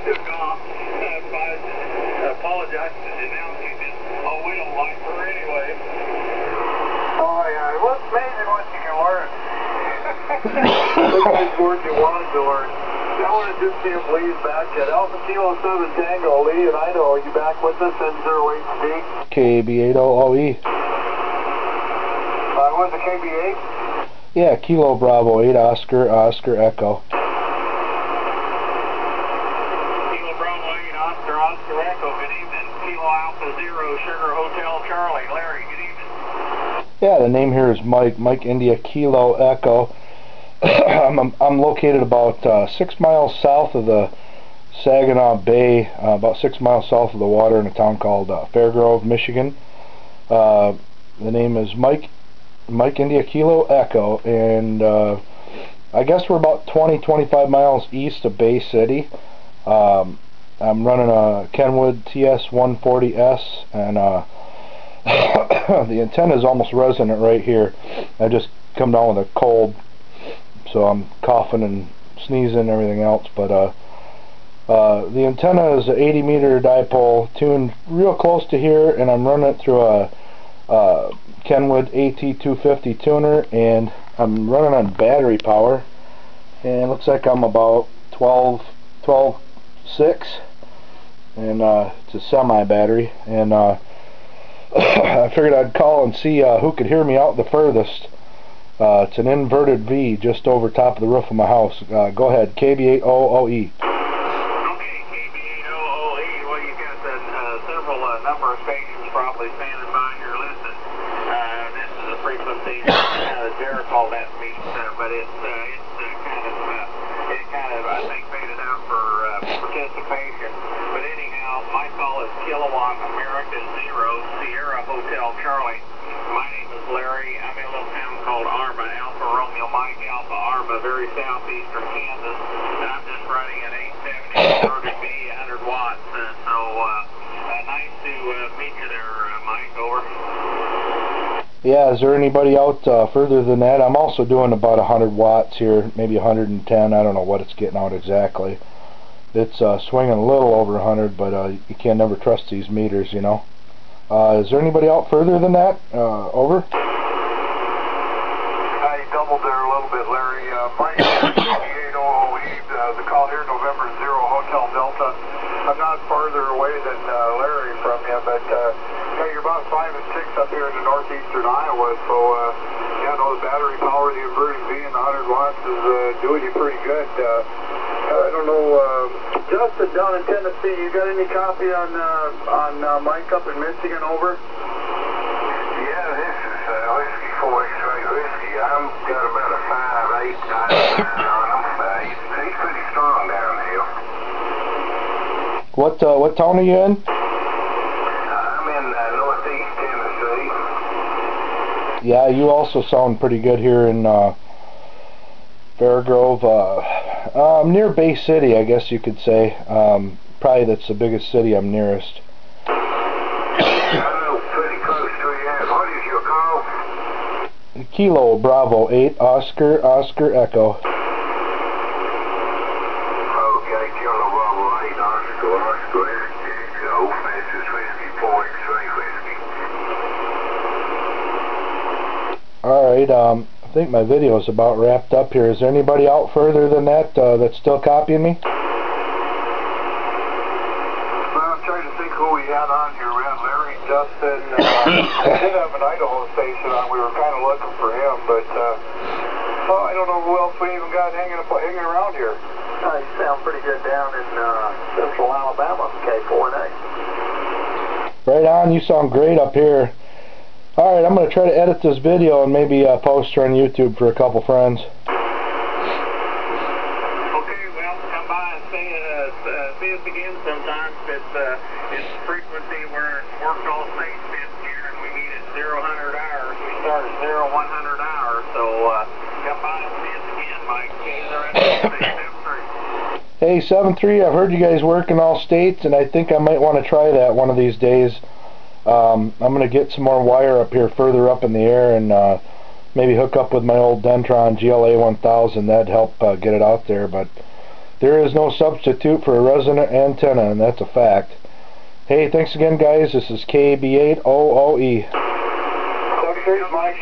took off. I apologize to denounce you. Oh, we don't like her anyway. Oh, yeah. What's amazing what you can learn? Look at what you wanted to learn. I want to just see if Lee's back yet. Alpha Kilo 7 Tango, Lee and Idaho, are you back with us in 08D? KB80OE. What's the KB8? Yeah, Kilo Bravo 8 Oscar Echo. Kilo Bravo 8 Oscar Echo, good evening. Kilo Alpha 0 Sugar Hotel Charlie. Larry, good evening. Yeah, the name here is Mike India Kilo Echo. I'm located about 6 miles south of the Saginaw Bay, about 6 miles south of the water in a town called Fairgrove, Michigan. The name is Mike India Kilo Echo, and I guess we're about 20-25 miles east of Bay City. I'm running a Kenwood TS140S, and the antenna is almost resonant right here. I just come down with a cold, so I'm coughing and sneezing and everything else, but the antenna is an 80-meter dipole tuned real close to here, and I'm running it through a Kenwood AT250 tuner, and I'm running on battery power, and it looks like I'm about 12.6, and it's a semi battery, and I figured I'd call and see who could hear me out the furthest. It's an inverted V just over top of the roof of my house. Go ahead, KB80OE. Okay, KB80OE. Well, you've got several number of stations probably standing by your listening. This is a frequency Jared called that meet, but it's kind of I think faded out for participation. But anyhow, my call is Kilowatt America 0 Sierra Hotel Charlie. My name is Larry. I'm in a little town called Arma, Alpha Romeo Mike Alpha Arma, very southeastern Kansas. And I'm just running an 870 inverted V, 100 watts. So nice to meet you there, Mike. Over. Yeah, is there anybody out further than that? I'm also doing about 100 watts here, maybe 110. I don't know what it's getting out exactly. It's swinging a little over 100, but you can never trust these meters, you know. Is there anybody out further than that? Over? You doubled there a little bit, Larry. Mike, the call here, November 0 Hotel Delta. I'm not farther away than Larry from you, but you're about 5 and 6 up here in the northeastern Iowa, so yeah, no, the battery power, the inverted V and the 100 watts is doing you pretty good. I don't know, Justin down in Tennessee, you got any copy on Mike up in Michigan, over? Yeah, this is Whiskey 4 X-Ray Whiskey. I've got about a 5.8 on him. He's pretty strong down here. What town are you in? I'm in northeast Tennessee. Yeah, you also sound pretty good here in Fairgrove. I'm near Bay City, I guess you could say. Probably that's the biggest city I'm nearest. I'm pretty close to you. What is your call? Kilo Bravo 8 Oscar Echo. Okay, Kilo Bravo 8 Oscar Echo. This is Whiskey 4 X-Ray Whiskey. Alright, I think my video is about wrapped up here. Is there anybody out further than that that's still copying me? Well, I'm trying to think who we had on here. We had Larry, Justin. We did have an Idaho station on. We were kind of looking for him, but I don't know who else we even got hanging around here. You sound pretty good down in central Alabama, K4A. Right on, you sound great up here. Alright, I'm going to try to edit this video and maybe post her on YouTube for a couple friends. Okay, well, come by and see us again sometime. It's frequency where it's worked all states this year, and we meet at 0-100 hours. We start at 0-100 hours, so come by and see us again, Mike. Hey, 7-3, I've heard you guys work in all states, and I think I might want to try that one of these days. I'm going to get some more wire up here further up in the air, and maybe hook up with my old Dentron GLA 1000. That'd help get it out there, but There is no substitute for a resonant antenna, and that's a fact. Hey, thanks again, guys. This is KB8OOE. Cheers, Mike.